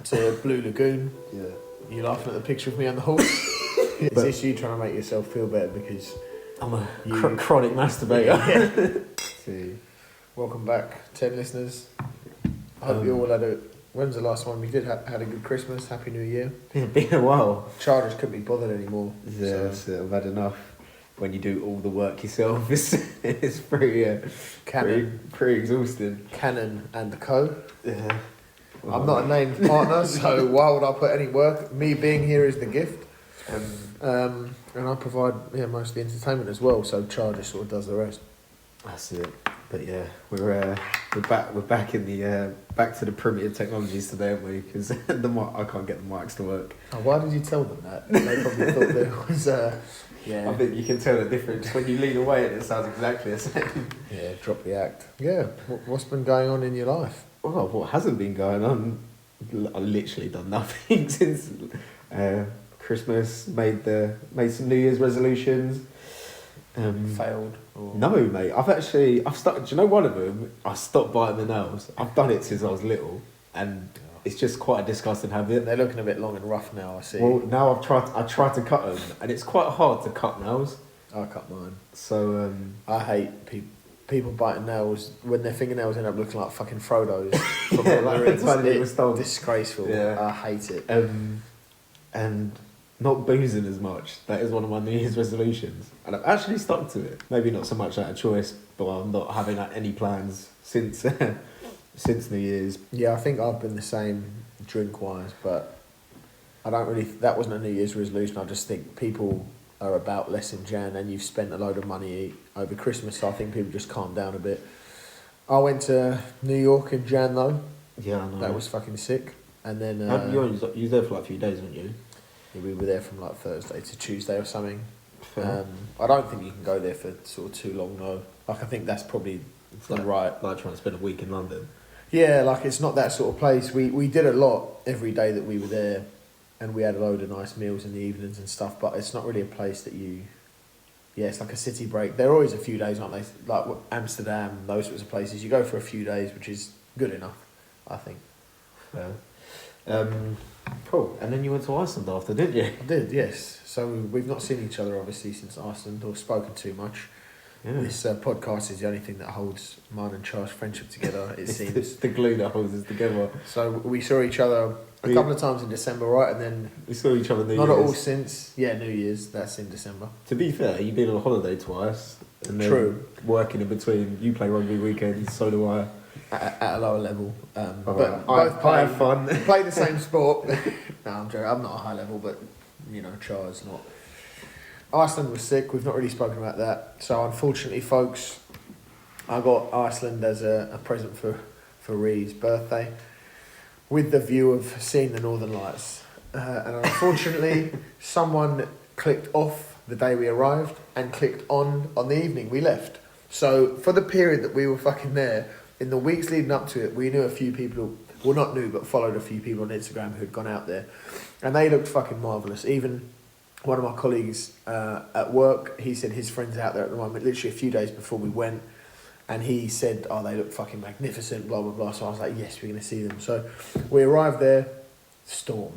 to Blue Lagoon. Yeah. You laughing at the picture of me on the horse? Is this you trying to make yourself feel better because I'm a chronic masturbator? Yeah. See. Welcome back, 10 listeners. I hope you all had a... When's the last one? We did had a good Christmas. Happy New Year. It's been a while. Chargers couldn't be bothered anymore. Yeah, so I've had enough. When you do all the work yourself, it's pretty exhausting. Canon and Co. Yeah. Well, I'm not a named partner, so why would I put any work? Me being here is the gift. And I provide most of the entertainment as well, so Chargers sort of does the rest. That's it. But yeah, we're back in the back to the primitive technologies today, aren't we? Because I can't get the mics to work. Oh, why did you tell them that? They probably thought there was I think you can tell the difference when you lean away and it sounds exactly the same. Yeah, drop the act. Yeah, what's been going on in your life? Well, what hasn't been going on? I've literally done nothing since Christmas. Made some New Year's resolutions. Failed? Or... No, mate. I've started. Do you know one of them? I stopped biting the nails. I've done it since I was little, and it's just quite a disgusting habit. They're looking a bit long and rough now. I see. Well, now I tried to cut them, and it's quite hard to cut nails. I cut mine. So I hate people biting nails when their fingernails end up looking like fucking Frodo's. It's disgraceful. Yeah. I hate it. And not boozing as much. That is one of my New Year's resolutions, and I've actually stuck to it. Maybe not so much out of choice, but I'm not having any plans since New Year's. Yeah, I think I've been the same drink-wise, but I don't really... That wasn't a New Year's resolution. I just think people are about less in Jan, and you've spent a load of money over Christmas, so I think people just calm down a bit. I went to New York in Jan, though. Yeah, I know. That was fucking sick. And then... you were there for like a few days, weren't you? Yeah, we were there from like Thursday to Tuesday or something. I don't think you can go there for sort of too long, though. Like, I think that's probably right. Like trying to spend a week in London. Yeah, like it's not that sort of place. We did a lot every day that we were there, and we had a load of nice meals in the evenings and stuff, but it's not really a place that you... Yeah, it's like a city break. They're always a few days, aren't they? Like Amsterdam, those sorts of places. You go for a few days, which is good enough, I think. Yeah. Cool. And then you went to Iceland after, didn't you? I did, yes. So we've not seen each other, obviously, since Iceland, or spoken too much. Yeah. This podcast is the only thing that holds mine and Charles' friendship together, it seems. It's the glue that holds us together. So we saw each other a couple of times in December, right? And then... We saw each other New Year's. Not at all since. Yeah, New Year's. That's in December. To be fair, you've been on a holiday twice. And then True. Working in between. You play rugby weekends, so do I. At a lower level. But right. both I have fun. Play the same sport. No, I'm joking. I'm not a high level, but, Charles not... Iceland was sick. We've not really spoken about that. So unfortunately, folks, I got Iceland as a present for Ree's birthday, with the view of seeing the Northern Lights. And unfortunately, someone clicked off the day we arrived and clicked on the evening we left. So for the period that we were fucking there, in the weeks leading up to it, we knew a few people, well, not knew, but followed a few people on Instagram who'd gone out there, and they looked fucking marvellous. Even one of my colleagues at work, he said his friend's out there at the moment, literally a few days before we went, and he said, oh, they look fucking magnificent, blah, blah, blah. So I was like, yes, we're going to see them. So we arrived there, storm.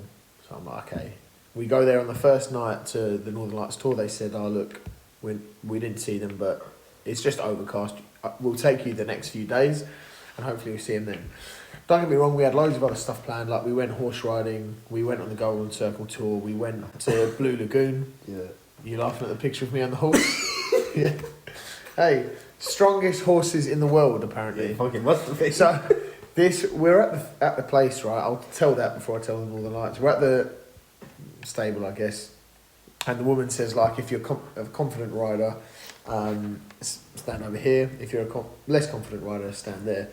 So I'm like, okay. We go there on the first night to the Northern Lights tour. They said, oh, look, we didn't see them, but it's just overcast. We'll take you the next few days, and hopefully we'll see them then. Don't get me wrong, we had loads of other stuff planned. Like, we went horse riding, we went on the Golden Circle tour, we went to Blue Lagoon. Yeah. You laughing at the picture of me on the horse? Yeah. Hey, strongest horses in the world, apparently. Yeah, fucking must be. So, we're at the place, right? I'll tell that before I tell the Northern Lights. We're at the stable, I guess, and the woman says, like, if you're a confident rider, stand over here. If you're a less confident rider, stand there.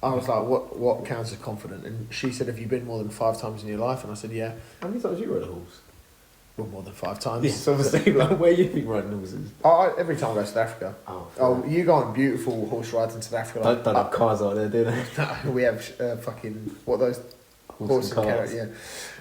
I was like, what counts as confident? And she said, have you been more than 5 times in your life? And I said, yeah. How many times have you rode a horse? Well, more than 5 times. Yes, obviously. Like, where you been riding horses? Every time I go to South Africa. You go on beautiful horse rides in South Africa. Like, don't have cars out there, do they? No, we have fucking, what are those? Horse and carrot,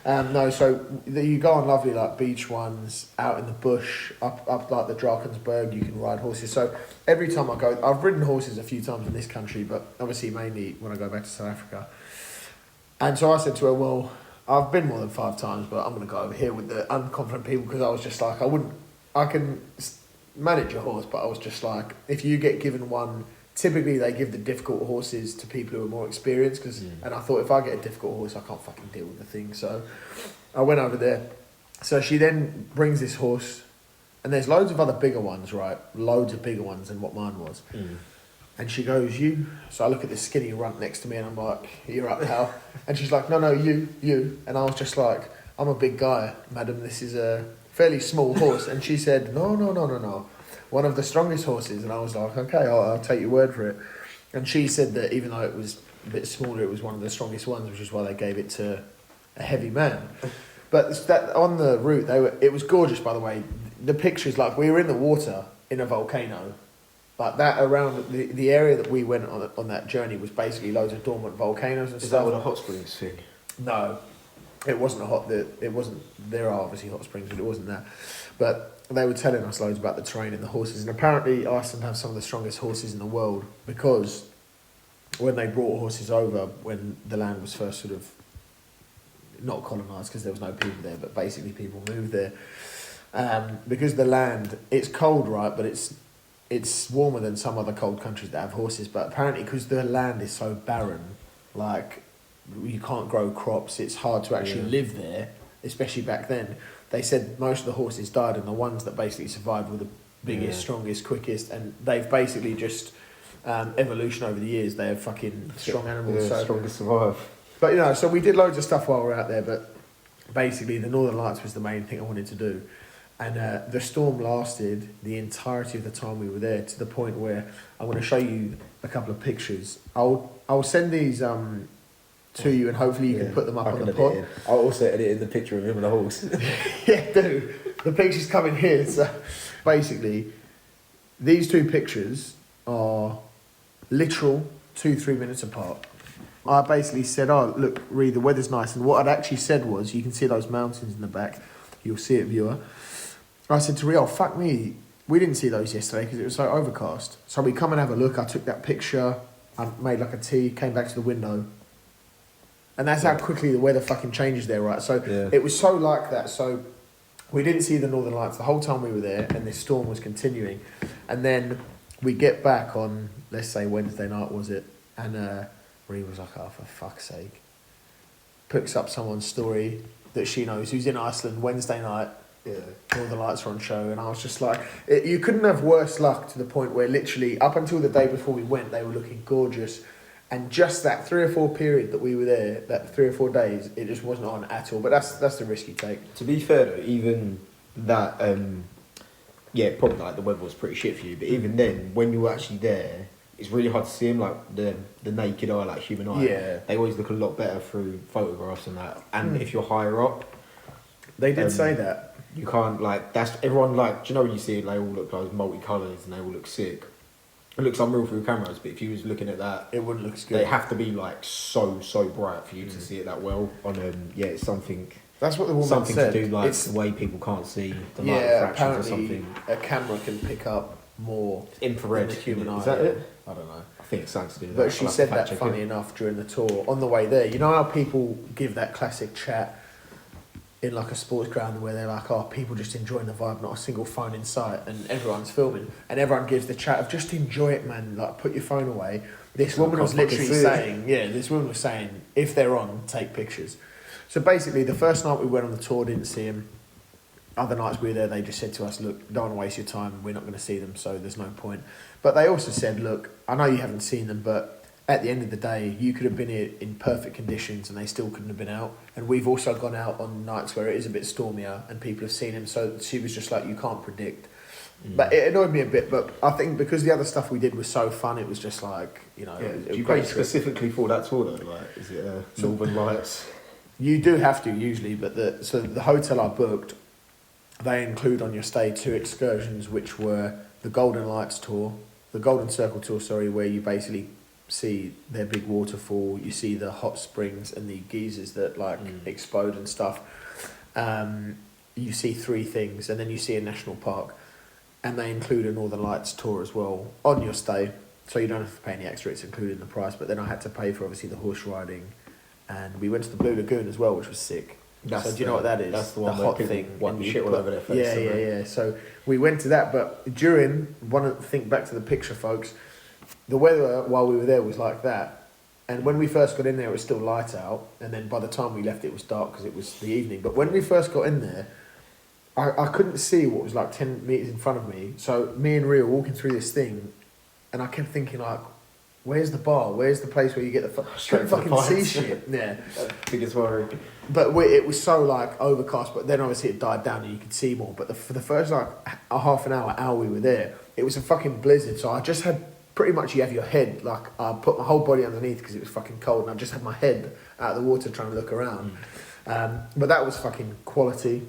yeah. No, so you go on lovely like beach ones out in the bush, up like the Drakensberg. You can ride horses. So every time I go, I've ridden horses a few times in this country, but obviously mainly when I go back to South Africa. And so I said to her, well, I've been more than 5 times, but I'm going to go over here with the unconfident people because I was just like, I can manage a horse, but I was just like, if you get given one, typically they give the difficult horses to people who are more experienced, and I thought if I get a difficult horse, I can't fucking deal with the thing. So I went over there. So she then brings this horse, and there's loads of other bigger ones, right? Loads of bigger ones than what mine was. And she goes, you. So I look at this skinny runt next to me and I'm like, you're up, pal. And she's like, no, you. And I was just like, I'm a big guy, madam. This is a fairly small horse. And she said, no. One of the strongest horses. And I was like, okay, I'll take your word for it. And she said that even though it was a bit smaller, it was one of the strongest ones, which is why they gave it to a heavy man. But that on the route, it was gorgeous, by the way. The pictures, like, we were in the water in a volcano. Like that around the area that we went on that journey was basically loads of dormant volcanoes and stuff. Is that what a hot springs thing? No, it wasn't it wasn't. There are obviously hot springs, but it wasn't that. But they were telling us loads about the terrain and the horses, and apparently Iceland have some of the strongest horses in the world because when they brought horses over, when the land was first sort of not colonised because there was no people there, but basically people moved there because the land, it's cold, right, but it's warmer than some other cold countries that have horses, but apparently because the land is so barren, like, you can't grow crops, it's hard to actually live there, especially back then. They said most of the horses died, and the ones that basically survived were the biggest, strongest, quickest, and they've basically just, evolution over the years, they have fucking strong animals. So strongest survive. But, so we did loads of stuff while we were out there, but basically the Northern Lights was the main thing I wanted to do. And the storm lasted the entirety of the time we were there, to the point where I'm going to show you a couple of pictures. I'll send these to you, and hopefully you can put them up on the pod. I'll also edit in the picture of him and the horse. Yeah, do. The pictures come in here. So basically, these 2 pictures are literal 2-3 minutes apart. I basically said, oh, look, Reed, the weather's nice. And what I'd actually said was, you can see those mountains in the back. You'll see it, viewer. I said to Rio, fuck me, we didn't see those yesterday because it was so overcast. So we come and have a look. I took that picture, I made like a tea, came back to the window. And that's how quickly the weather fucking changes there, right? So it was so like that. So we didn't see the Northern Lights the whole time we were there, and this storm was continuing. And then we get back on, let's say Wednesday night, was it? And Rio was like, oh, for fuck's sake. Picks up someone's story that she knows who's in Iceland Wednesday night. Northern Lights were on show, and I was just like, you couldn't have worse luck, to the point where literally up until the day before we went, they were looking gorgeous, and just that 3 or 4 period that we were there, that 3 or 4 days, it just wasn't on at all. But that's the risk you take. To be fair though, even that, probably like the weather was pretty shit for you, but even then, when you were actually there, it's really hard to see them, like the naked eye, like human eye. Yeah. They always look a lot better through photographs and that, and if you're higher up, they did say that. You can't, like, that's, everyone, like, do you know when you see it, they all look like multicolours and they all look sick? It looks unreal through cameras, but if you was looking at that, it wouldn't look as good. They have to be, like, so bright for you to see it that well. On, it's something... That's what the woman something said. To do, like, the way people can't see the light refractions or something. A camera can pick up more infrared than the human eye. Is that it? I don't know. I think it's something to do with but that. She said that, funny enough, during the tour, on the way there. You know how people give that classic chat in like a sports ground where they're like, oh, people just enjoying the vibe, not a single phone in sight, and everyone's filming, and everyone gives the chat of just enjoy it, man, like put your phone away. This woman was literally saying, if they're on, take pictures. So basically, the first night we went on the tour, didn't see them. Other nights we were there, they just said to us, look, don't want to waste your time, we're not going to see them, so there's no point. But they also said, look, I know you haven't seen them, but at the end of the day, you could have been here in perfect conditions and they still couldn't have been out. And we've also gone out on nights where it is a bit stormier and people have seen him. So she was just like, you can't predict. But it annoyed me a bit. But I think because the other stuff we did was so fun, it was just like, Do you pay specifically for that tour though? Like, is it Northern Lights? You do have to usually, but the hotel I booked, they include on your stay 2 excursions, which were the Golden Lights tour, the Golden Circle tour, where you basically see their big waterfall, you see the hot springs and the geysers that explode and stuff. You see 3 things, and then you see a national park, and they include a Northern Lights tour as well on your stay, so you don't have to pay any extra, it's included in the price. But then I had to pay for obviously the horse riding and we went to the Blue Lagoon as well, which was sick. So do you know what that is? That's the one where hot people thing. wipe and the you shit all put- over their face. Yeah. So we went to that, but think back to the picture, folks. The weather while we were there was like that, and when we first got in there, it was still light out, and then by the time we left, it was dark because it was the evening. But when we first got in there, I couldn't see what was like 10 metres in front of me. So me and Ria were walking through this thing, and I kept thinking like, where's the bar? Where's the place where you get the Straight couldn't to the fucking see pints. shit. Yeah. Biggest worry. But it was so like overcast, but then obviously it died down and you could see more. But for the first like a half an hour we were there, it was a fucking blizzard. So I just had pretty much, you have your head, like I put my whole body underneath because it was fucking cold, and I just had my head out of the water trying to look around. But that was fucking quality.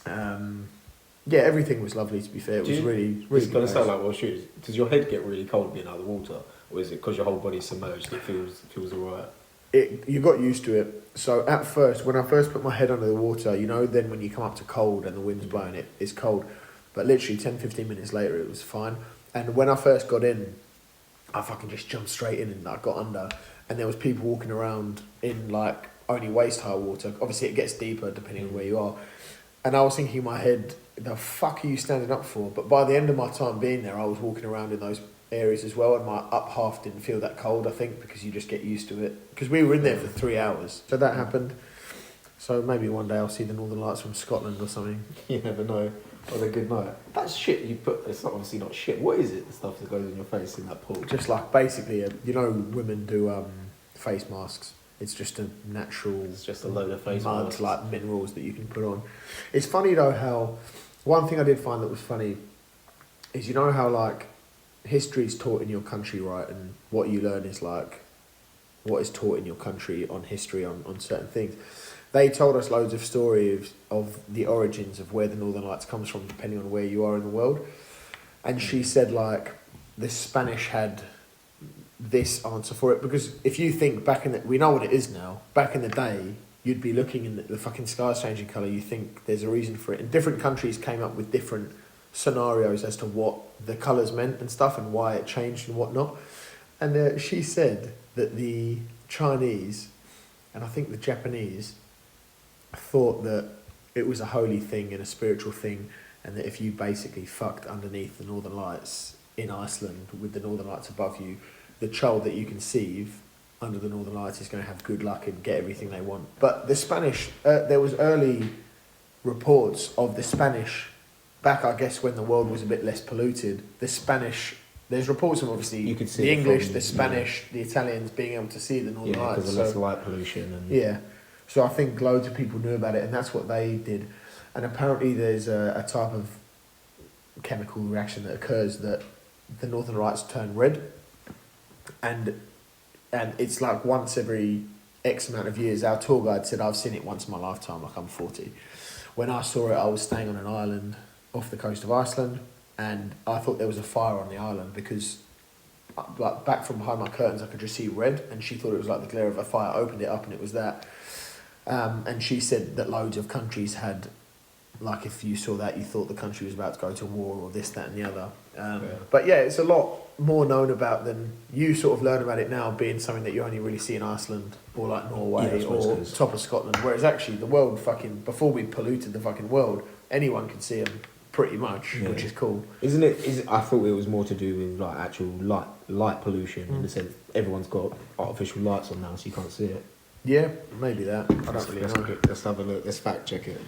Yeah, everything was lovely, to be fair. It was really It's good going to place. sound like, well, shoot, does your head get really cold being out of the water? Or is it because your whole body's submerged, it feels alright? You got used to it. So at first, when I first put my head under the water, you know, then when you come up to cold and the wind's blowing, it's cold. But literally 10, 15 minutes later, it was fine. And when I first got in, I fucking just jumped straight in and I got under. And there was people walking around in like only waist high water. Obviously, it gets deeper depending on where you are. And I was thinking in my head, the fuck are you standing up for? But by the end of my time being there, I was walking around in those areas as well, and my up half didn't feel that cold, I think, because you just get used to it. Because we were in there for 3 hours. So that happened. So maybe one day I'll see the Northern Lights from Scotland or something. You never know. What a good night. That shit you put, it's obviously not shit. What is it, the stuff that goes in your face in that pool? Just like basically, you know, women do face masks. It's just a natural. It's just a load of face mud, masks. like minerals that you can put on. It's funny though how one thing I did find that was funny is, you know how like history is taught in your country, right? And what you learn is like what is taught in your country on history on certain things. They told us loads of stories of the origins of where the Northern Lights comes from, depending on where you are in the world. And she said like the Spanish had this answer for it, because if you think back in the, we know what it is now, back in the day you'd be looking in the fucking sky's changing colour, you think there's a reason for it, and different countries came up with different scenarios as to what the colours meant and stuff and why it changed and whatnot. And she said that the Chinese and I think the Japanese thought that it was a holy thing and a spiritual thing, and that if you basically fucked underneath the Northern Lights in Iceland with the Northern Lights above you, the child that you conceive under the Northern Lights is going to have good luck and get everything they want. But the Spanish, there was early reports of the Spanish, back I guess when the world was a bit less polluted, the Spanish, there's reports of obviously You could see the it English, from, the Spanish, the Italians being able to see the Northern Lights. because of less light pollution. And Yeah, so I think loads of people knew about it, and that's what they did. And apparently there's a type of chemical reaction that occurs that the Northern Lights turn red, and it's like once every X amount of years. Our tour guide said, I've seen it once in my lifetime, like I'm 40. When I saw it, I was staying on an island off the coast of Iceland, and I thought there was a fire on the island because like back from behind my curtains I could just see red, and she thought it was like the glare of a fire. Opened it up and it was that. And she said that loads of countries had, like if you saw that you thought the country was about to go to war or this, that and the other. But yeah, it's a lot more known about than you sort of learn about it now, being something that you only really see in Iceland or like Norway or top of Scotland, whereas actually the world fucking, before we polluted the fucking world, anyone could see them pretty much, which is cool. Isn't it? I thought it was more to do with like actual light pollution in the sense everyone's got artificial lights on now, so you can't see it. Yeah, maybe that. I don't really know. Let's have a look. Let's fact check it.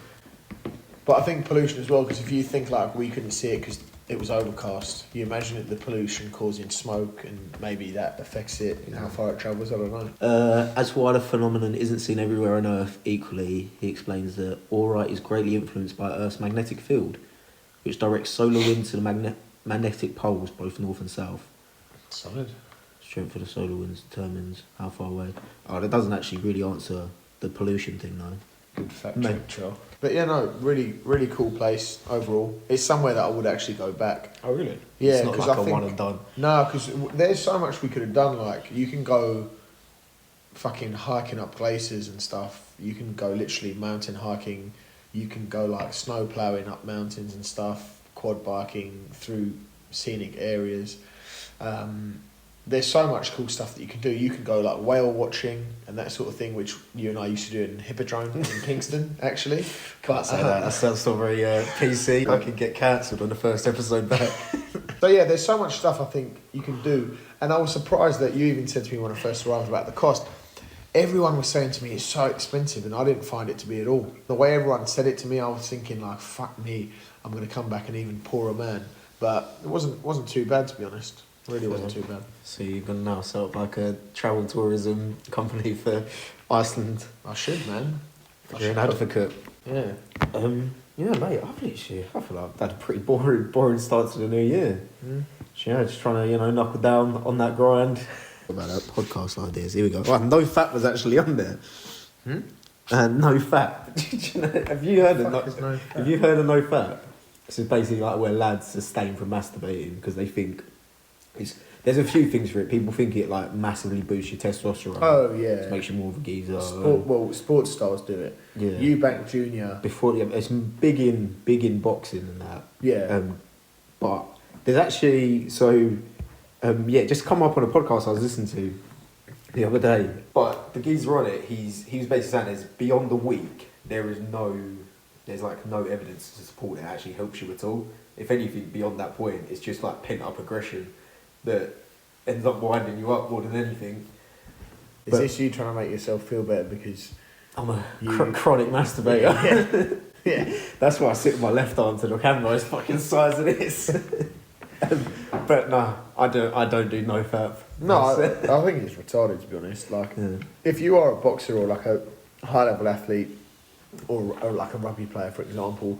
But I think pollution as well, because if you think like we couldn't see it because it was overcast, you imagine it, the pollution causing smoke, and maybe that affects it and how far it travels. I don't know. As for why the phenomenon isn't seen everywhere on Earth equally, he explains that aura is greatly influenced by Earth's magnetic field, which directs solar wind to the magnetic poles, both north and south. Solid. Strength of the solar winds determines how far away. Oh, that doesn't actually really answer the pollution thing, though. Good fact check, Joe. But yeah, no, really, really cool place overall. It's somewhere that I would actually go back. Oh really? Yeah, it's not because like I a think one and done. no, because there's so much we could have done. Like you can go fucking hiking up glaciers and stuff. You can go literally mountain hiking. You can go like snow ploughing up mountains and stuff. Quad biking through scenic areas. there's so much cool stuff that you can do. You can go like whale watching and that sort of thing, which you and I used to do in Hippodrome in Kingston, actually. But that sounds so very PC. I could get cancelled on the first episode back. so yeah, there's so much stuff I think you can do. And I was surprised that you even said to me when I first arrived about the cost. Everyone was saying to me it's so expensive, and I didn't find it to be at all. The way everyone said it to me, I was thinking like, fuck me, I'm going to come back an even poorer man. But it wasn't too bad, to be honest. It really wasn't too bad. So you're going to now set up like a travel tourism company for Iceland? I should, man. You're an advocate. Yeah. Yeah, mate, I feel like I've had a pretty boring start to the new year. Yeah, just trying to, knuckle down on that grind. About that podcast ideas. Here we go. Oh, No Fat was actually on there. No Fat. Have you heard of No Fat? Have you heard of No Fat? This is basically like where lads abstain from masturbating because they think there's a few things for it. People think it like massively boosts your testosterone. Oh yeah. It makes you more of a geezer. Sports stars do it. Yeah. Eubank Junior. It's big in boxing and that. Yeah. But there's actually just come up on a podcast I was listening to the other day. But the geezer on it, he was basically saying there's beyond the week there's no evidence to support it actually helps you at all. If anything, beyond that point, it's just like pent up aggression that ends up winding you up more than anything. Is this you trying to make yourself feel better because I'm a chronic masturbator? Yeah. That's why I sit with my left arm to the camera. It's fucking size of this. But no, I don't do no fat. No, I think it's retarded, to be honest. Like, if you are a boxer or like a high level athlete or like a rugby player, for example,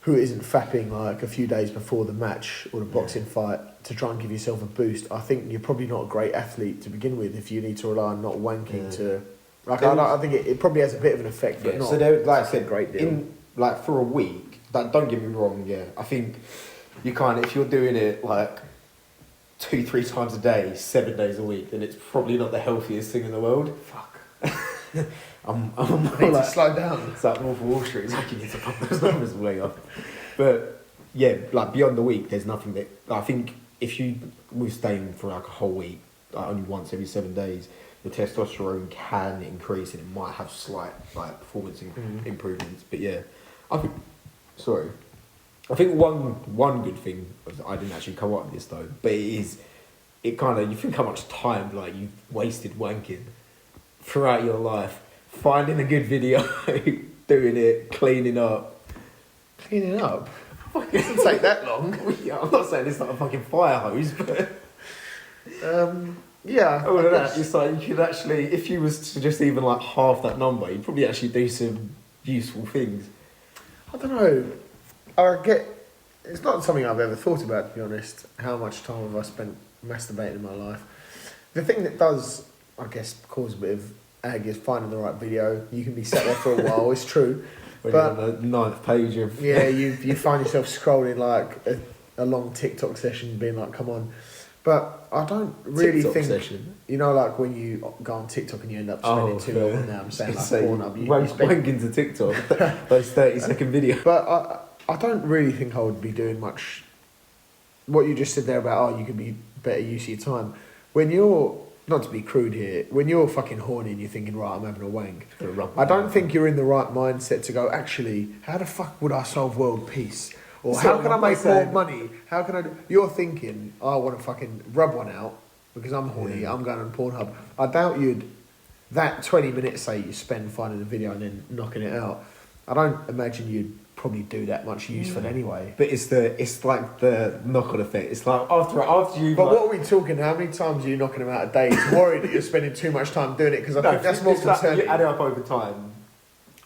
who isn't fapping like a few days before the match or the boxing fight to try and give yourself a boost, I think you're probably not a great athlete to begin with if you need to rely on not wanking to... Like, I think it probably has a bit of an effect, but not... So there, like I said, a great deal. For a week, don't get me wrong, I think you can't... If you're doing it, like, 2-3 times a day, 7 days a week, then it's probably not the healthiest thing in the world. Fuck. I'm I need to slow down. It's like Wolf of Wall Street, it's like you need to pump those numbers way up. But yeah, like beyond the week, there's nothing that I think if you were staying for like a whole week, like only once every 7 days, your testosterone can increase and it might have slight like performance improvements. But yeah, I think one good thing I didn't actually come up with this though, but you think how much time like you've wasted wanking throughout your life. Finding a good video, doing it, cleaning up. Cleaning up? It doesn't take that long. Yeah, I'm not saying it's not a fucking fire hose, but... yeah. All of that, it's like you could actually, if you was to just even like half that number, you'd probably actually do some useful things. I don't know. It's not something I've ever thought about, to be honest, how much time have I spent masturbating in my life. The thing that does, I guess, cause a bit of ag is finding the right video. You can be sat there for a while, it's true. When but you're on the 9th page of... Yeah, you find yourself scrolling like a long TikTok session being like, come on. But I don't really TikTok think... session? You know, like when you go on TikTok and you end up spending too long on there, I'm saying like Pornhub. Wanking to TikTok, those 30-second videos. But I don't really think I would be doing much... What you just said there about, you could be better use of your time. When you're... Not to be crude here, when you're fucking horny and you're thinking, right, I'm having a wank, I don't think you're in the right mindset to go, actually, how the fuck would I solve world peace? Or how can I make more money? How can I do... You're thinking, I want to fucking rub one out because I'm horny, I'm going on Pornhub. I doubt that 20 minutes, say, you spend finding a video and then knocking it out, I don't imagine you'd probably do that much useful anyway. But it's like the knock-on effect. It's like after you... But what are we talking? How many times are you knocking them out a day? It's worried that you're spending too much time doing it because I think that's more concerning. Like you add it up over time,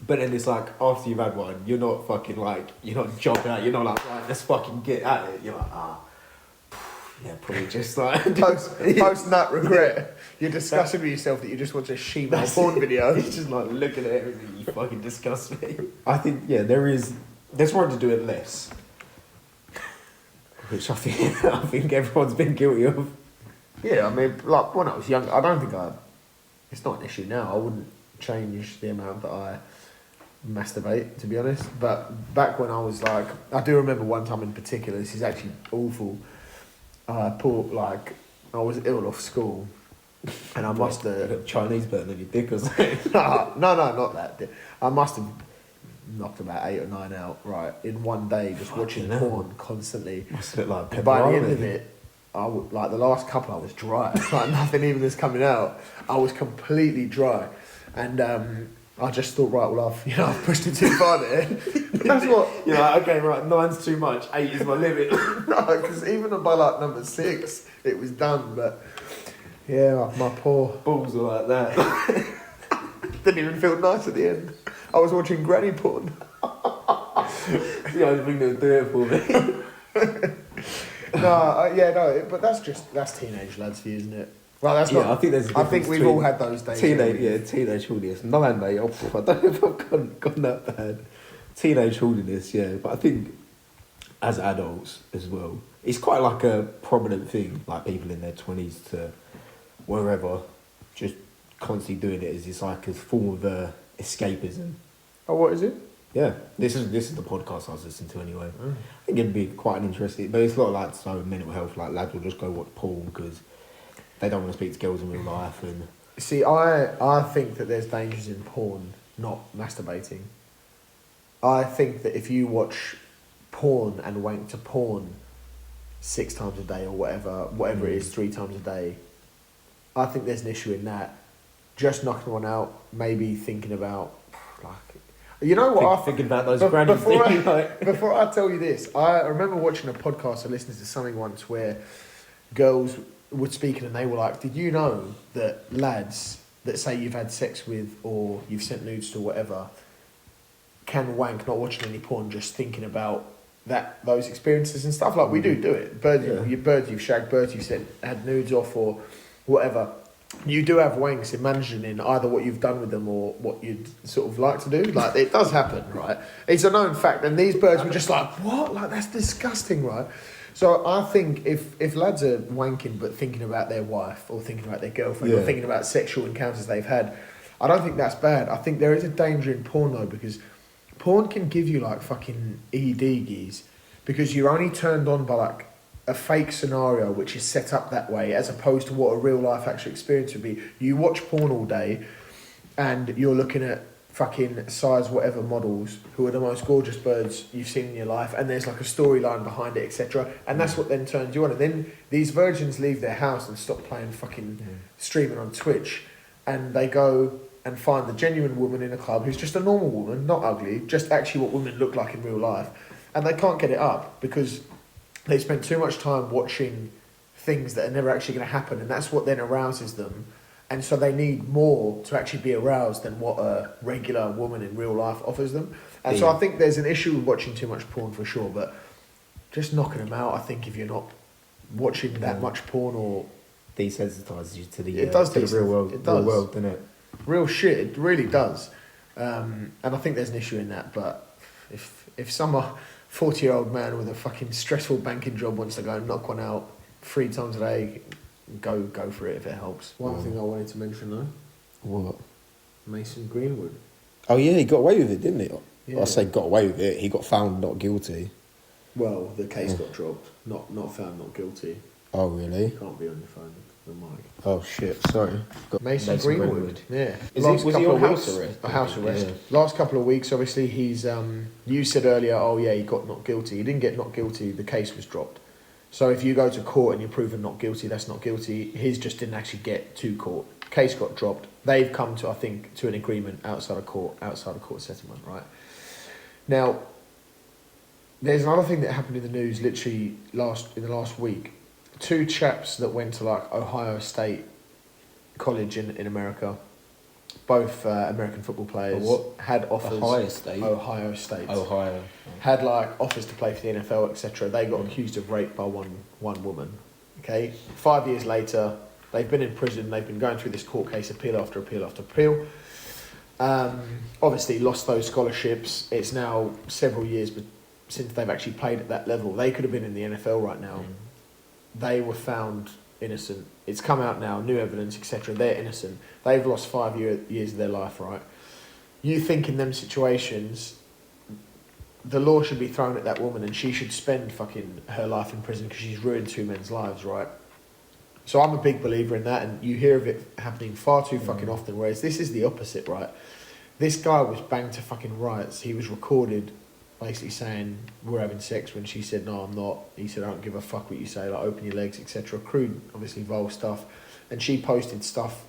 but then it's like after you've had one, you're not fucking like, you're not jogging out, you're not like, right, let's fucking get at it. You're like, yeah, probably just like... Post-nut regret. You're disgusted with yourself that you just watch a she-male porn video. You're just like looking at everything, you fucking disgust me. I think, there's one to do it less. Which I think everyone's been guilty of. Yeah, I mean, like when I was young, I don't think it's not an issue now. I wouldn't change the amount that I masturbate, to be honest. But back when I was like, I do remember one time in particular, this is actually awful. I I was ill off school, and I must have Chinese burn on your dick or something. no, not that. I must have knocked about 8 or 9 out, right, in one day, just watching hell. porn constantly. Must look like And by the end pepperoni. of it, like the last couple, I was dry. Like nothing even was coming out. I was completely dry, and I just thought, right, well, I've pushed it too far there. That's what. You're like, okay, right, 9's too much, 8 is my limit. No, because even by like number 6, it was done. But yeah, my poor Balls are like that. didn't even feel nice at the end. I was watching granny porn. It's the only thing that'll do it for me. But that's teenage lads for you, isn't it? Well, that's Yeah, not. I think there's a I think difference we've all between had those days. Teenage holiness. 9, mate. Oh, I don't know if I've gone that bad. Teenage holiness, yeah. But I think as adults as well, it's quite like a prominent thing, like people in their 20s to wherever, just constantly doing it as it's like a form of escapism. Oh, what is it? Yeah, this is the podcast I was listening to anyway. I think it'd be quite an interesting, but it's a lot like so mental health. Like lads will just go watch porn because they don't want to speak to girls in real life. And See, I think that there's dangers in porn, not masturbating. I think that if you watch porn and wank to porn 6 times a day or whatever it is, 3 times a day, I think there's an issue in that. Just knocking one out, maybe thinking about, like, you know what? thinking about those Be- granny before things. Before I tell you this, I remember watching a podcast or listening to something once where girls were speaking and they were like, did you know that lads that say you've had sex with or you've sent nudes to or whatever can wank not watching any porn, just thinking about those experiences and stuff? Like, we do it. Birds you've shagged, birds you've had nudes off or whatever. You do have wanks imagining either what you've done with them or what you'd sort of like to do. Like, it does happen, right? It's a known fact. And these birds were just like, what? Like, that's disgusting, right? So I think if lads are wanking but thinking about their wife or thinking about their girlfriend or thinking about sexual encounters they've had, I don't think that's bad. I think there is a danger in porn, though, because porn can give you, like, fucking ED-gies because you're only turned on by, like, a fake scenario which is set up that way as opposed to what a real life actual experience would be. You watch porn all day and you're looking at fucking size whatever models who are the most gorgeous birds you've seen in your life, and there's like a storyline behind it, etc. And that's what then turns you on. And then these virgins leave their house and stop playing fucking streaming on Twitch, and they go and find the genuine woman in a club who's just a normal woman, not ugly, just actually what women look like in real life, and they can't get it up because they spend too much time watching things that are never actually going to happen, and that's what then arouses them. And so they need more to actually be aroused than what a regular woman in real life offers them. And so I think there's an issue with watching too much porn for sure, but just knocking them out, I think, if you're not watching that much porn or... Desensitises you to the, it does to the real world. It does. Real world, doesn't it? Real shit, it really does. And I think there's an issue in that, but if some 40-year-old man with a fucking stressful banking job wants to go and knock one out 3 times a day, go for it if it helps. One thing I wanted to mention though. What? Mason Greenwood. Oh yeah, he got away with it, didn't he? Yeah. I say got away with it. He got found not guilty. Well, the case got dropped. Not found not guilty. Oh really? Can't be on your phone, the mic. Oh shit! Sorry. Mason Greenwood. Yeah. Was he on house weeks, arrest? A house arrest. Yeah. Last couple of weeks, obviously, he's. You said earlier, oh yeah, he got not guilty. He didn't get not guilty. The case was dropped. So if you go to court and you're proven not guilty, that's not guilty. His just didn't actually get to court. Case got dropped. They've come to, I think, to an agreement outside of court settlement, right? Now, there's another thing that happened in the news literally in the last week. 2 chaps that went to like Ohio State College in America, both American football players, had offers. Ohio State. Ohio. Had like offers to play for the NFL, etc. They got accused of rape by one woman. Okay, 5 years later, they've been in prison. They've been going through this court case, appeal after appeal after appeal. Obviously, lost those scholarships. It's now several years since they've actually played at that level. They could have been in the NFL right now. They were found innocent. It's come out now, new evidence, etc. They're innocent. They've lost 5 years of their life, right? You think in them situations, the law should be thrown at that woman and she should spend fucking her life in prison because she's ruined 2 men's lives, right? So I'm a big believer in that, and you hear of it happening far too fucking often, whereas this is the opposite, right? This guy was banged to fucking riots. He was recorded basically saying, we're having sex, when she said, no, I'm not. He said, I don't give a fuck what you say, like, open your legs, etc. Crude, obviously, vile stuff. And she posted stuff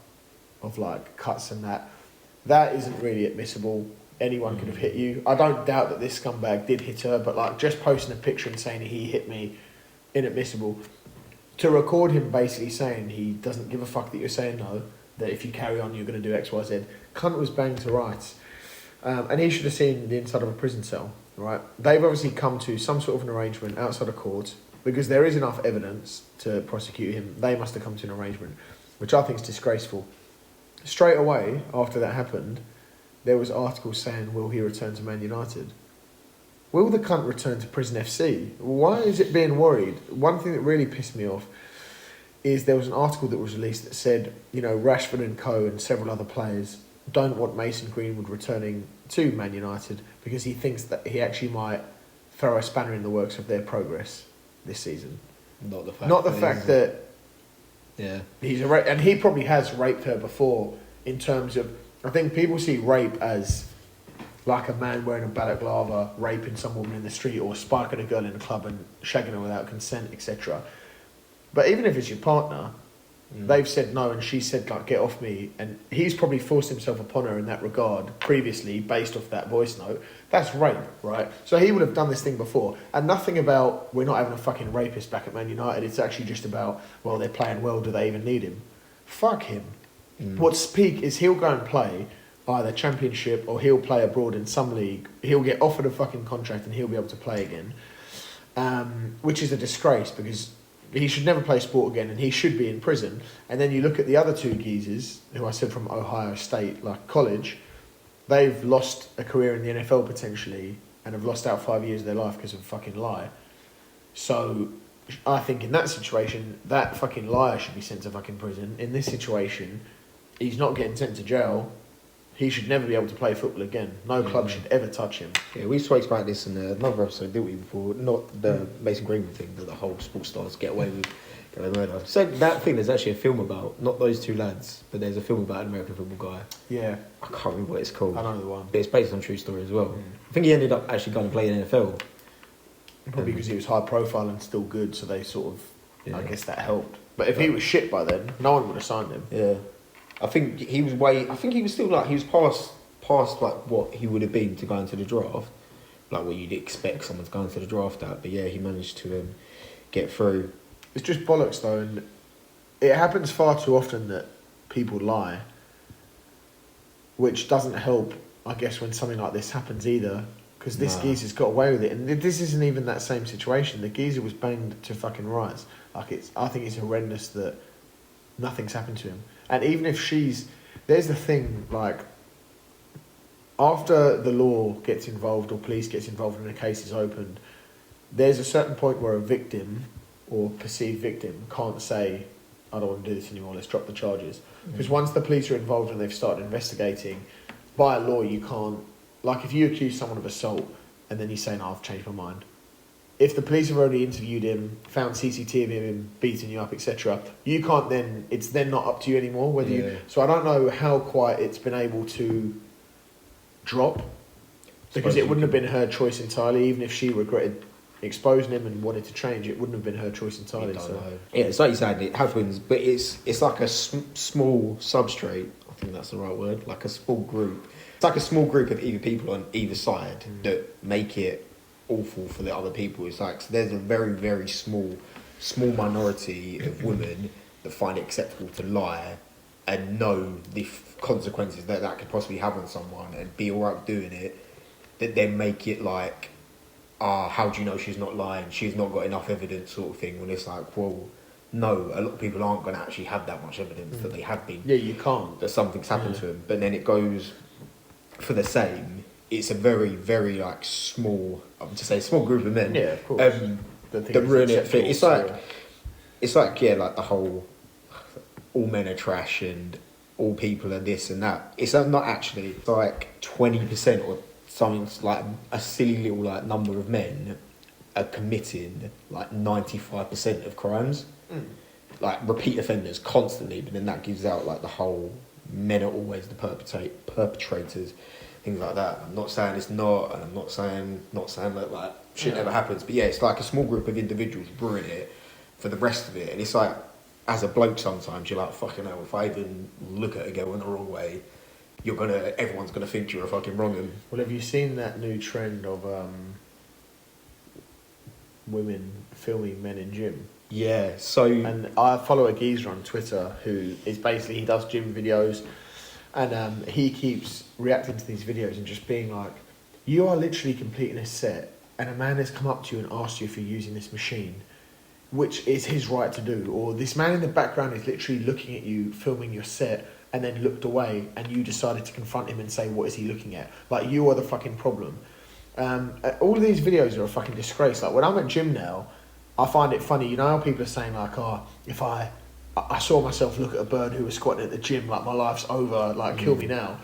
of, like, cuts and that. That isn't really admissible. Anyone could have hit you. I don't doubt that this scumbag did hit her, but, like, just posting a picture and saying he hit me, inadmissible. To record him basically saying he doesn't give a fuck that you're saying no, that if you carry on you're going to do X, Y, Z. Cunt was banged to rights. And he should have seen the inside of a prison cell, right? They've obviously come to some sort of an arrangement outside of court, because there is enough evidence to prosecute him. They must have come to an arrangement, which I think is disgraceful. Straight away, after that happened, there was articles saying, will he return to Man United? Will the cunt return to Prison FC? Why is it being worried? One thing that really pissed me off is there was an article that was released that said, you know, Rashford and co and several other players don't want Mason Greenwood returning to Man United because he thinks that he actually might throw a spanner in the works of their progress this season. Not the fact that yeah, he's and he probably has raped her before, in terms of, I think people see rape as like a man wearing a balaclava raping some woman in the street, or spiking a girl in a club and shagging her without consent, etc. But even if it's your partner, they've said no and she said, like, get off me, and he's probably forced himself upon her in that regard previously based off that voice note. That's rape, right? So he would have done this thing before, and nothing about we're not having a fucking rapist back at Man United. It's actually just about, well, they're playing well, do they even need him? Fuck him. What's peak is he'll go and play either Championship or he'll play abroad in some league. He'll get offered a fucking contract and he'll be able to play again, which is a disgrace, because he should never play sport again and he should be in prison. And then you look at the other two geezers, who I said from Ohio State, like college, they've lost a career in the NFL potentially and have lost out 5 years of their life because of a fucking lie. So I think in that situation, that fucking liar should be sent to fucking prison. In this situation, he's not getting sent to jail. He should never be able to play football again. No club should ever touch him. Yeah, we spoke about this in another episode, didn't we, before? Not the Mason Greenwood thing, but the whole sports stars get away with murder. So that thing, there's actually a film about, not those two lads, but there's a film about an American football guy. Yeah. I can't remember what it's called. I know the one. But it's based on a true story as well. I think he ended up actually going to play in NFL. Probably because he was high profile and still good, so they sort of, I guess that helped. But if he was shit by then, no one would have signed him. Yeah. I think he was still like, he was past like what he would have been to go into the draft, like what you'd expect someone to go into the draft at. But yeah, he managed to get through. It's just bollocks though, and it happens far too often that people lie, which doesn't help, I guess, when something like this happens either, because this geezer's got away with it, and this isn't even that same situation. The geezer was banged to fucking rights. Like, I think it's horrendous that nothing's happened to him. And even if there's the thing, like, after the law gets involved or police gets involved and a case is opened, there's a certain point where a victim or perceived victim can't say, I don't want to do this anymore, let's drop the charges. Because once the police are involved and they've started investigating, by law you can't, like if you accuse someone of assault and then you say, no, I've changed my mind. If the police have already interviewed him, found CCTV of him beating you up, etc., you can't then, it's then not up to you anymore. Whether you, so I don't know how quite it's been able to drop, because it wouldn't have been her choice entirely. Even if she regretted exposing him and wanted to change, it wouldn't have been her choice entirely. Yeah, it's like you said, it happens, but it's like a small substrate. I think that's the right word. Like a small group. It's like a small group of either people on either side that make it awful for the other people. It's like, so there's a very, very small minority of women that find it acceptable to lie and know the consequences that could possibly have on someone and be alright doing it, that then make it like, how do you know she's not lying? She's not got enough evidence, sort of thing. When it's like, well, no, a lot of people aren't going to actually have that much evidence that they have been. Yeah, you can't. That something's happened to them. But then it goes for the same. It's a very, very like small, I would just say small group of men. Yeah, of course. That ruin it. It's like yeah, like the whole all men are trash and all people are this and that. It's not actually. It's like 20% or something, like a silly little like number of men are committing like 95% of crimes. like repeat offenders constantly, but then that gives out like the whole men are always the perpetrators, things like that. I'm not saying it's not, and I'm not saying that like shit never happens, but yeah, it's like a small group of individuals ruin it for the rest of it, and it's like, as a bloke, sometimes you're like, fucking hell, if I even look at a girl in the wrong way, everyone's gonna think you're a fucking wrong 'un. Well, have you seen that new trend of women filming men in gym? Yeah, so... And I follow a geezer on Twitter who is basically, he does gym videos, and he keeps reacting to these videos and just being like, you are literally completing a set, and a man has come up to you and asked you if you're using this machine, which is his right to do, or this man in the background is literally looking at you, filming your set, and then looked away, and you decided to confront him and say, what is he looking at? Like, you are the fucking problem. All of these videos are a fucking disgrace. Like, when I'm at gym now, I find it funny, you know how people are saying like, oh, if I saw myself look at a bird who was squatting at the gym, like my life's over, like kill me now.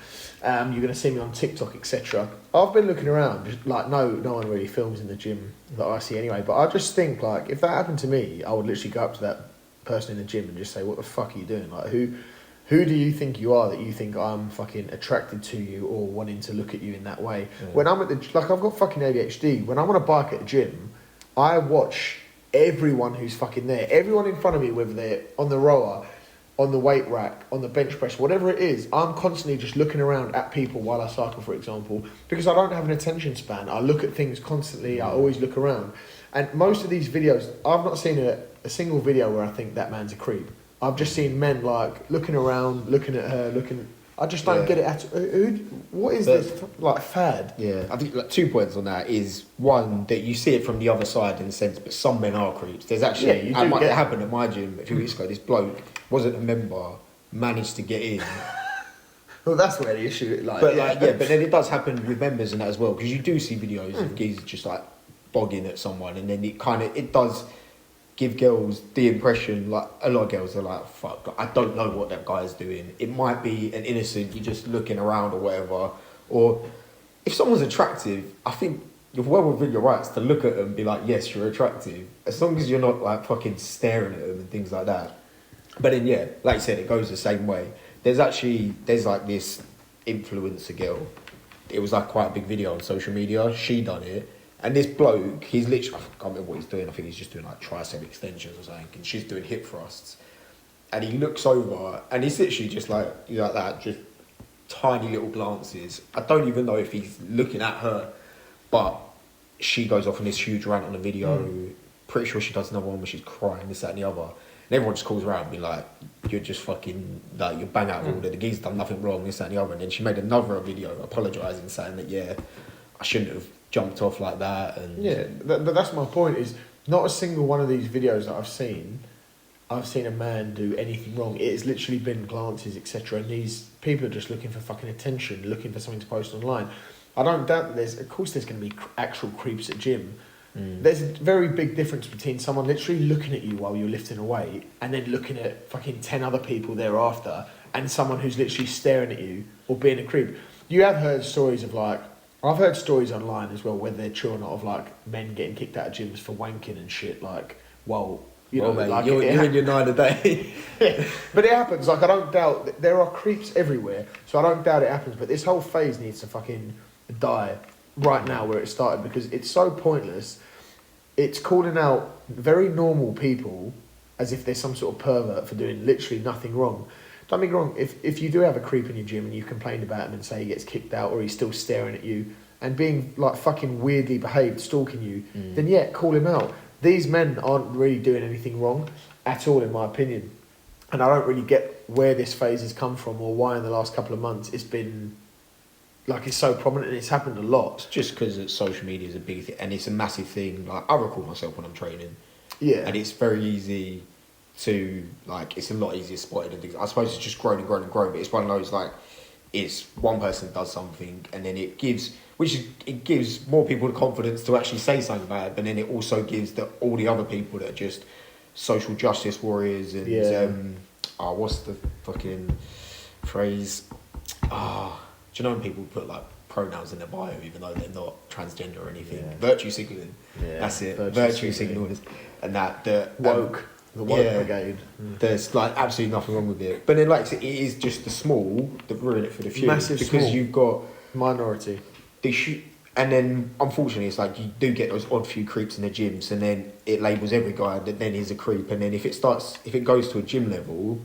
You're going to see me on TikTok, etc. I've been looking around, just like no one really films in the gym that I see anyway, but I just think like, if that happened to me, I would literally go up to that person in the gym and just say, what the fuck are you doing? Like, who do you think you are that you think I'm fucking attracted to you or wanting to look at you in that way? Yeah. When I'm at like, I've got fucking ADHD. When I'm on a bike at the gym, I watch everyone who's fucking there. Everyone in front of me, whether they're on the rower, on the weight rack, on the bench press, whatever it is, I'm constantly just looking around at people while I cycle, for example, because I don't have an attention span. I look at things constantly. I always look around. And most of these videos, I've not seen a single video where I think that man's a creep. I've just seen men like looking around, looking at her, I just don't get it at what is this like fad? Yeah, I think like 2 points on that is one that you see it from the other side in a sense, but some men are creeps. There's actually it happened at my gym a few weeks ago. This bloke wasn't a member, managed to get in. Well, that's where the issue. But then it does happen with members and that as well, because you do see videos of geezers just like bogging at someone, and then it does give girls the impression, like a lot of girls are like, fuck, I don't know what that guy's doing. It might be an innocent, you're just looking around or whatever. Or if someone's attractive, I think you're well within your rights to look at them and be like, yes, you're attractive. As long as you're not like fucking staring at them and things like that. But then yeah, like you said, it goes the same way. There's like this influencer girl. It was like quite a big video on social media. She done it. And this bloke, he's literally, I can't remember what he's doing. I think he's just doing like tricep extensions or something. And she's doing hip thrusts. And he looks over and he's literally just like that, just tiny little glances. I don't even know if he's looking at her, but she goes off on this huge rant on the video. Pretty sure she does another one where she's crying, this, that, and the other. And everyone just calls her out and be like, you're just fucking, like, you're bang out of order. The geezer's done nothing wrong, this, that, and the other. And then she made another video apologising, saying that, yeah, I shouldn't have jumped off like that. And yeah, that's my point, is not a single one of these videos that I've seen a man do anything wrong. It has literally been glances, etc. And these people are just looking for fucking attention, looking for something to post online. I don't doubt that there's going to be actual creeps at gym. There's a very big difference between someone literally looking at you while you're lifting a weight and then looking at fucking 10 other people thereafter, and someone who's literally staring at you or being a creep. You have heard stories of like, I've heard stories online as well, whether they're true or not, of like men getting kicked out of gyms for wanking and shit. Like, well, you know, mate, like you're in your 9 a day. But it happens. Like, I don't doubt there are creeps everywhere, so I don't doubt it happens. But this whole phase needs to fucking die right now where it started, because it's so pointless. It's calling out very normal people as if they're some sort of pervert for doing literally nothing wrong. Don't get me wrong, if you do have a creep in your gym and you complain about him and say he gets kicked out or he's still staring at you and being like fucking weirdly behaved, stalking you, then yeah, call him out. These men aren't really doing anything wrong at all, in my opinion. And I don't really get where this phase has come from or why in the last couple of months it's been, like, it's so prominent and it's happened a lot. It's just because social media is a big thing and it's a massive thing. Like, I record myself when I'm training. Yeah. And it's very easy to, like, it's a lot easier spotted and things. I suppose it's just grown and grown and grown, but it's one of those, like, it's one person does something and then it gives more people the confidence to actually say something about it, but then it also gives all the other people that are just social justice warriors and what's the fucking phrase? Do you know when people put like pronouns in their bio even though they're not transgender or anything? Virtue signaling. That's it. Virtue signals. And that woke. The woke brigade. There's like absolutely nothing wrong with it. But then, like, it is just the small that ruin it for the few. Massive because small. you've got Minority. and then unfortunately, it's like you do get those odd few creeps in the gyms, and then it labels every guy that then is a creep. And then if it goes to a gym level,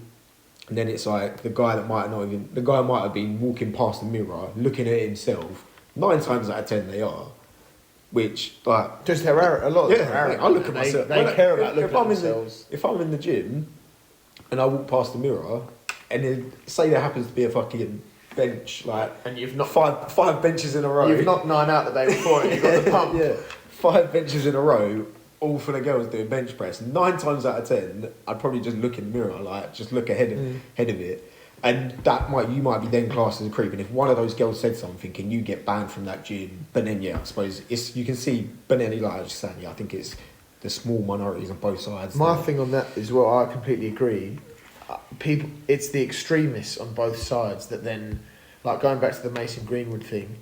and then it's like the guy might have been walking past the mirror, looking at himself. 9 times out of 10, they are. Which, like... Just they're arrogant. A lot of them are I arrogant. look at myself. They care about looking at themselves. If I'm in the gym and I walk past the mirror and then say there happens to be a fucking bench, like... And you've not... Five benches in a row. You've knocked 9 out the day before and you've got the pump. Yeah. 5 benches in a row, all for the girls doing bench press. 9 times out of 10, I'd probably just look in the mirror, like, just look ahead of it. And you might be then classed as a creep. And if one of those girls said something, can you get banned from that gym? But then, I suppose you can see. But then, like I was just saying, I think it's the small minorities on both sides. My thing on that is, well, I completely agree. It's the extremists on both sides that then, like going back to the Mason Greenwood thing.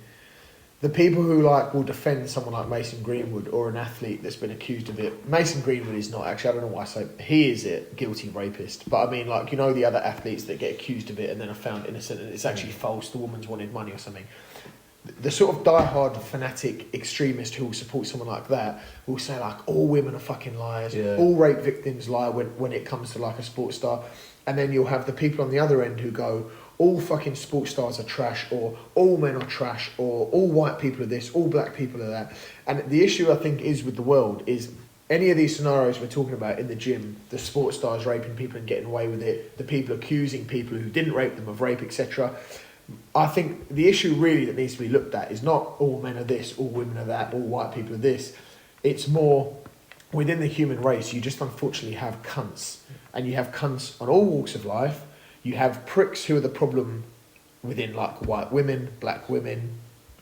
The people who will defend someone like Mason Greenwood or an athlete that's been accused of it. Mason Greenwood is not actually. I don't know why I say he is a guilty rapist, but I mean the other athletes that get accused of it and then are found innocent and it's actually false. The woman's wanted money or something. The sort of diehard fanatic extremist who will support someone like that will say all women are fucking liars. Yeah. All rape victims lie when it comes to a sports star, and then you'll have the people on the other end who go, all fucking sports stars are trash, or all men are trash, or all white people are this, all black people are that. And the issue I think is with the world is any of these scenarios we're talking about in the gym, the sports stars raping people and getting away with it, the people accusing people who didn't rape them of rape, etc. I think the issue really that needs to be looked at is not all men are this, all women are that, all white people are this. It's more within the human race, you just unfortunately have cunts. And you have cunts on all walks of life. You have pricks who are the problem within white women, black women,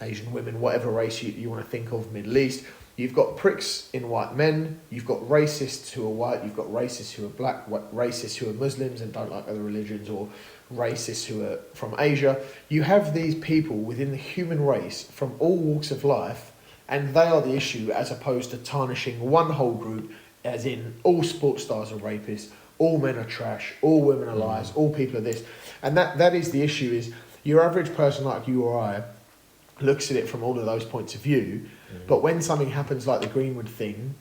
Asian women, whatever race you want to think of, Middle East. You've got pricks in white men. You've got racists who are white. You've got racists who are black, racists who are Muslims and don't like other religions, or racists who are from Asia. You have these people within the human race from all walks of life, and they are the issue as opposed to tarnishing one whole group as in all sports stars are rapists, all men are trash, all women are liars, all people are this. And that is the issue, is your average person like you or I looks at it from all of those points of view, but when something happens like the Greenwood thing,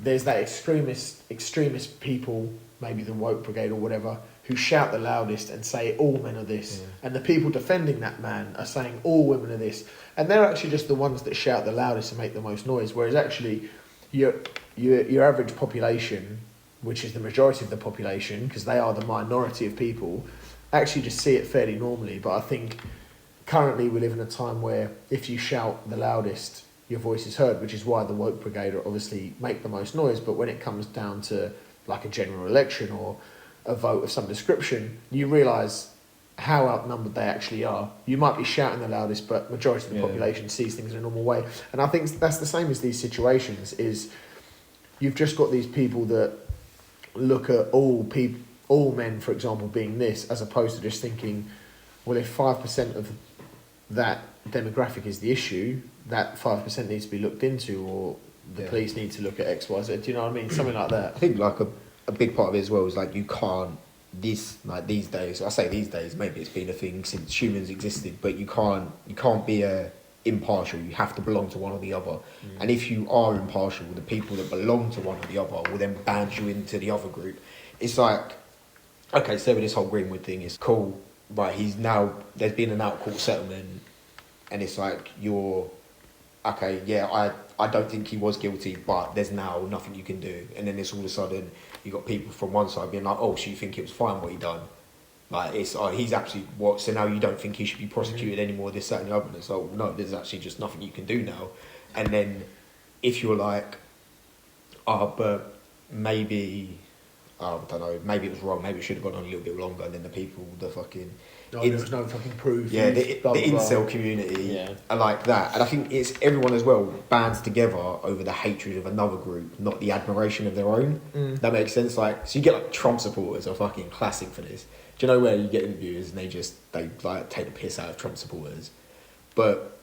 there's that extremist people, maybe the woke brigade or whatever, who shout the loudest and say all men are this. And the people defending that man are saying all women are this. And they're actually just the ones that shout the loudest and make the most noise, whereas actually your average population, which is the majority of the population, because they are the minority of people, actually just see it fairly normally. But I think currently we live in a time where if you shout the loudest, your voice is heard, which is why the woke brigade obviously make the most noise. But when it comes down to a general election or a vote of some description, you realise how outnumbered they actually are. You might be shouting the loudest, but majority of the population sees things in a normal way. And I think that's the same as these situations, is you've just got these people that look at all men, for example, being this, as opposed to just thinking, well, if 5% of that demographic is the issue, that 5% needs to be looked into, or the police need to look at X, Y, Z. Do you know what I mean? Something like that. I think a big part of it as well is you can't these days. I say these days, maybe it's been a thing since humans existed, but you can't be impartial. You have to belong to one or the other. And if you are impartial, the people that belong to one or the other will then band you into the other group. It's okay, so this whole Greenwood thing is cool, right? There's been an out-court settlement, and it's you're okay, yeah, I don't think he was guilty, but there's now nothing you can do. And then it's all of a sudden you got people from one side being oh, so you think it was fine what he done? He's actually what? So now you don't think he should be prosecuted anymore? This, that, and the other. And it's no, there's actually just nothing you can do now. And then if you're but maybe I don't know, maybe it was wrong. Maybe it should have gone on a little bit longer. And then the people, the fucking there was no fucking proof. Yeah, the incel community are like that. And I think it's everyone as well bands together over the hatred of another group, not the admiration of their own. That makes sense. So you get Trump supporters are fucking classic for this. Do you know where you get interviews and they take the piss out of Trump supporters? But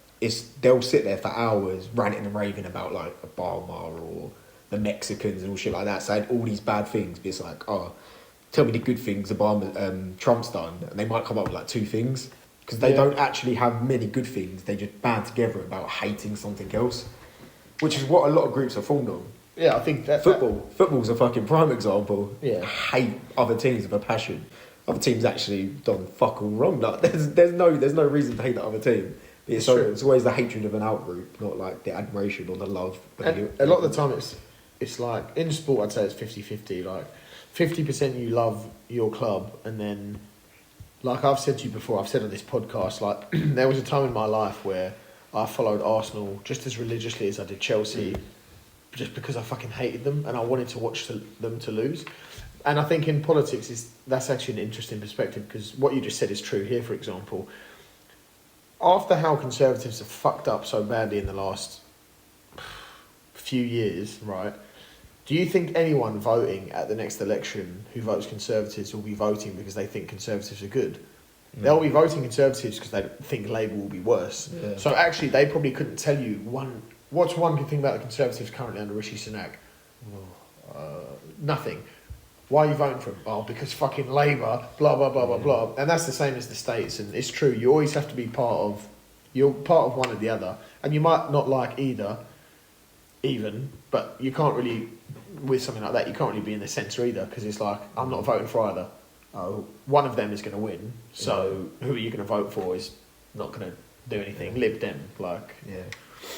they'll sit there for hours ranting and raving about Obama or the Mexicans and all shit like that, saying all these bad things. But it's like, oh, tell me the good things Trump's done, and they might come up with like 2 things because they don't actually have many good things. They just band together about hating something else, which is what a lot of groups are formed on. Yeah, I think that Football's a fucking prime example. Yeah. Hate other teams with a passion. Other teams actually done fuck all wrong. Like, there's no reason to hate the other team. It's always the hatred of an out group, not like the admiration or the love. And a lot of the time it's like in sport I'd say it's 50-50. Like 50% you love your club, and then like I've said to you before, I've said on this podcast, like there was a time in my life where I followed Arsenal just as religiously as I did Chelsea, just because I fucking hated them and I wanted to watch them to lose. And I think in politics that's actually an interesting perspective, because what you just said is true here. For example, after how Conservatives have fucked up so badly in the last few years, right? Do you think anyone voting at the next election who votes Conservatives will be voting because they think Conservatives are good? Mm. They'll be voting Conservatives because they think Labour will be worse. Yeah. So actually, they probably couldn't tell you what's one good thing about the Conservatives currently under Rishi Sunak? Nothing. Why are you voting for him? Oh, because fucking Labour, blah, blah, blah, blah, blah. And that's the same as the States. And it's true, you always have to be you're part of one or the other. And you might not like either, but you can't really, with something like that, you can't really be in the centre either, because it's like, I'm not voting for either. Oh, one of them is going to win, so who are you going to vote for is not going to do anything. Lib Dem, like... Yeah.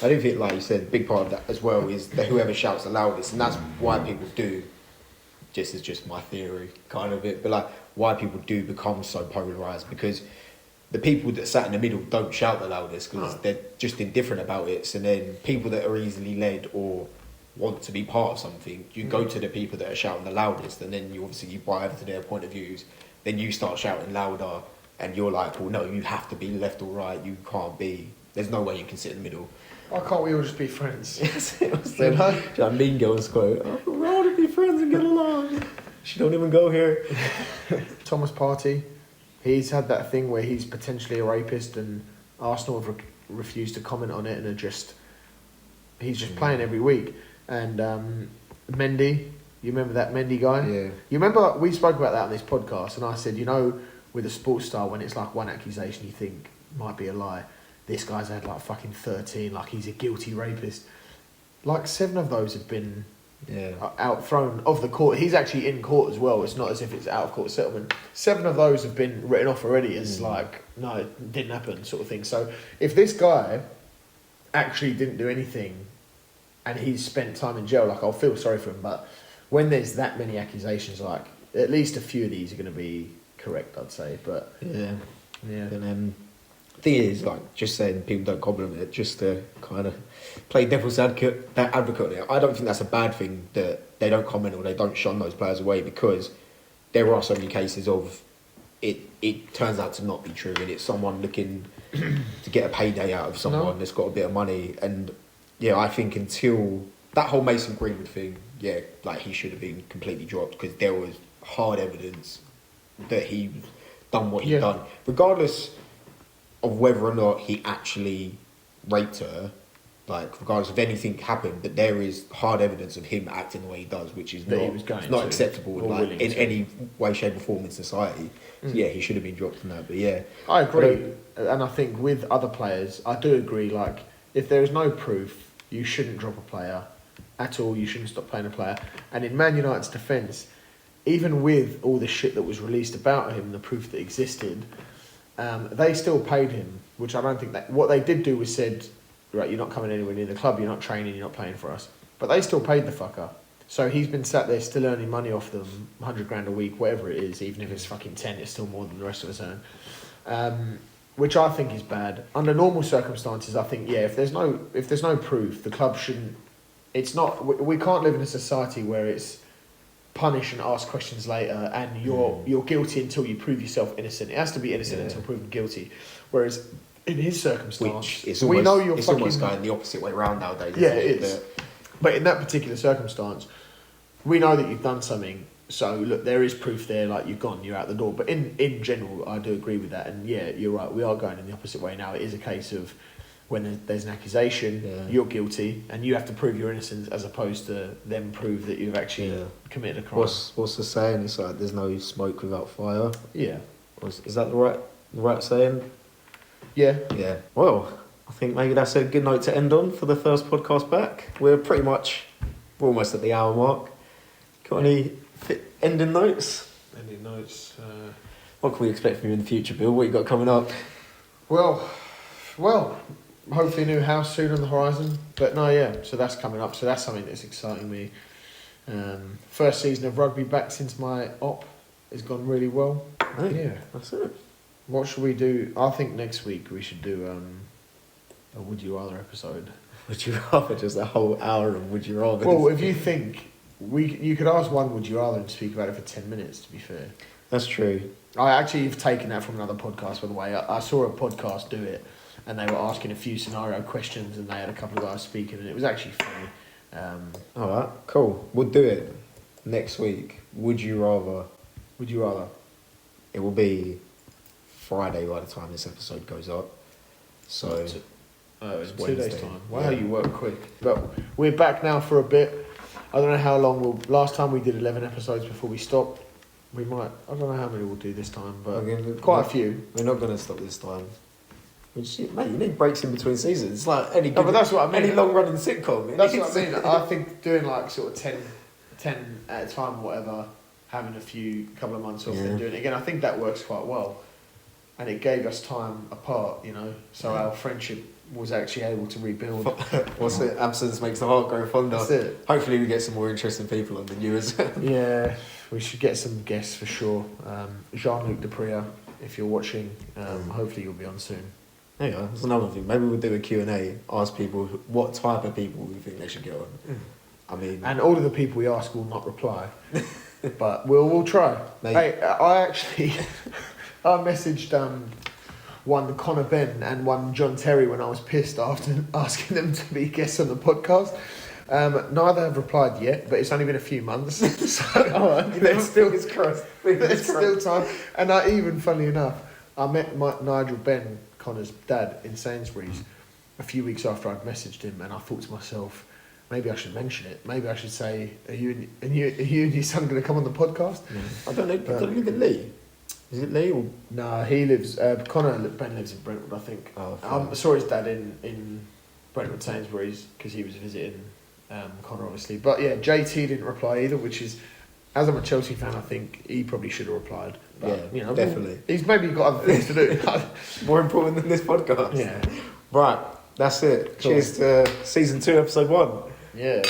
I do think, like you said, a big part of that as well is that whoever shouts the loudest, and that's why people do, just my theory kind of it, but like why people do become so polarised, because the people that sat in the middle don't shout the loudest because they're just indifferent about it. So then people that are easily led or want to be part of something, you go to the people that are shouting the loudest, and then you buy over to their point of views, then you start shouting louder, and you're like, well, no, you have to be left or right, you can't be, there's no way you can sit in the middle. Why can't we all just be friends? Yes, it was the Mean Girls quote. Oh, we all want to be friends and get along. She don't even go here. Thomas Partey, he's had that thing where he's potentially a rapist, and Arsenal have refused to comment on it, and he's just playing every week. And Mendy, you remember that Mendy guy? Yeah. You remember we spoke about that on this podcast, and I said, with a sports star, when it's like one accusation you think might be a lie, this guy's had like fucking 13, like he's a guilty rapist. Like 7 of those have been out thrown of the court. He's actually in court as well. It's not as if it's out of court settlement. 7 of those have been written off already as like, no, it didn't happen sort of thing. So if this guy actually didn't do anything and he's spent time in jail, like I'll feel sorry for him. But when there's that many accusations, like at least a few of these are going to be correct, I'd say. But yeah. And thing is, like, just saying people don't compliment it, just to kind of play devil's advocate on it. I don't think that's a bad thing that they don't comment or they don't shun those players away, because there are so many cases of it turns out to not be true, and it's someone looking to get a payday out of someone that's got a bit of money. And yeah, I think until that whole Mason Greenwood thing, like he should have been completely dropped, because there was hard evidence that he done what he'd done, regardless of whether or not he actually raped her, like regardless of anything happened, but there is hard evidence of him acting the way he does, which is not acceptable in any way, shape or form in society. So yeah, he should have been dropped from that. But yeah, I agree, and I think with other players, I do agree. Like if there is no proof, you shouldn't drop a player at all. You shouldn't stop playing a player. And in Man United's defence, even with all the shit that was released about him, the proof that existed, they still paid him, which I don't think that... What they did do was said, right, you're not coming anywhere near the club, you're not training, you're not playing for us. But they still paid the fucker. So he's been sat there still earning money off them, 100 grand a week, whatever it is, even if it's fucking 10, it's still more than the rest of us earn. Which I think is bad. Under normal circumstances, I think, if there's no proof, the club shouldn't... It's not... We can't live in a society where it's punish and ask questions later, and you're guilty until you prove yourself innocent. It has to be innocent until proven guilty. Whereas in his circumstance, we know you're it's fucking... almost going the opposite way around nowadays. Yeah, it is. But in that particular circumstance, we know that you've done something. So look, there is proof there. Like you're out the door. But in general, I do agree with that. And yeah, you're right. We are going in the opposite way now. It is a case of when there's an accusation, Yeah. you're guilty, and you have to prove your innocence as opposed to them prove that you've actually committed a crime. What's the saying? It's like there's no smoke without fire. Yeah. Is that the right saying? Yeah. Yeah. Well, I think maybe that's a good note to end on for the first podcast back. We're almost at the hour mark. Got any ending notes? Any notes? What can we expect from you in the future, Bill? What you got coming up? Well, hopefully a new house soon on the horizon. But no, yeah, so that's coming up. So that's something that's exciting me. First season of rugby back since my op has gone really well. Oh, Yeah. That's it. What should we do? I think next week we should do a Would You Rather episode. Would you rather just a whole hour of Would You Rather? Well, if you think, you could ask one Would You Rather and speak about it for 10 minutes, to be fair. That's true. I actually have taken that from another podcast, by the way. I saw a podcast do it, and they were asking a few scenario questions, and they had a couple of guys speaking, and it was actually funny. Alright, cool. We'll do it next week. Would you rather? Would you rather? It will be Friday by the time this episode goes up. So Oh, it's It's 2 days' Wednesday. time. Wow, Yeah. you work quick. But we're back now for a bit. I don't know how long last time we did 11 episodes before we stopped. I don't know how many we'll do this time, but quite a few. We're not going to stop this time. Mate, you need breaks in between seasons. It's like any No, but that's what I mean. any long-running sitcom. That's what I mean. I think doing like sort of 10 at a time or whatever, having a couple of months off and doing it again, I think that works quite well. And it gave us time apart, so our friendship was actually able to rebuild. What's it? Absence makes the heart grow fonder. That's it. Hopefully we get some more interesting people on than you as well. Yeah, we should get some guests for sure. Jean-Luc Depria, if you're watching, hopefully you'll be on soon. There you go. That's another thing. Maybe we'll do a Q&A, ask people what type of people we think they should get on. I mean... And all of the people we ask will not reply. But we'll try. Maybe. Hey, I actually... I messaged one Connor Ben and one John Terry when I was pissed after asking them to be guests on the podcast. Neither have replied yet, but it's only been a few months. So there's still time. And even, funnily enough, I met Nigel Ben, Connor's dad, in Sainsbury's a few weeks after I'd messaged him, and I thought to myself, maybe I should mention it. Maybe I should say, are you and your son going to come on the podcast? I don't know. I don't live in Lee. Is it Lee or... No, he lives... Connor Ben lives in Brentwood, I think. Oh, I saw his dad in Brentwood Sainsbury's because he was visiting Connor, obviously. But yeah, JT didn't reply either, which is... As I'm a Chelsea fan, I think he probably should have replied. But, Yeah, definitely. He's maybe got other things to do. More important than this podcast. Yeah. Right, that's it. Cool. Cheers to season 2, episode 1. Yeah.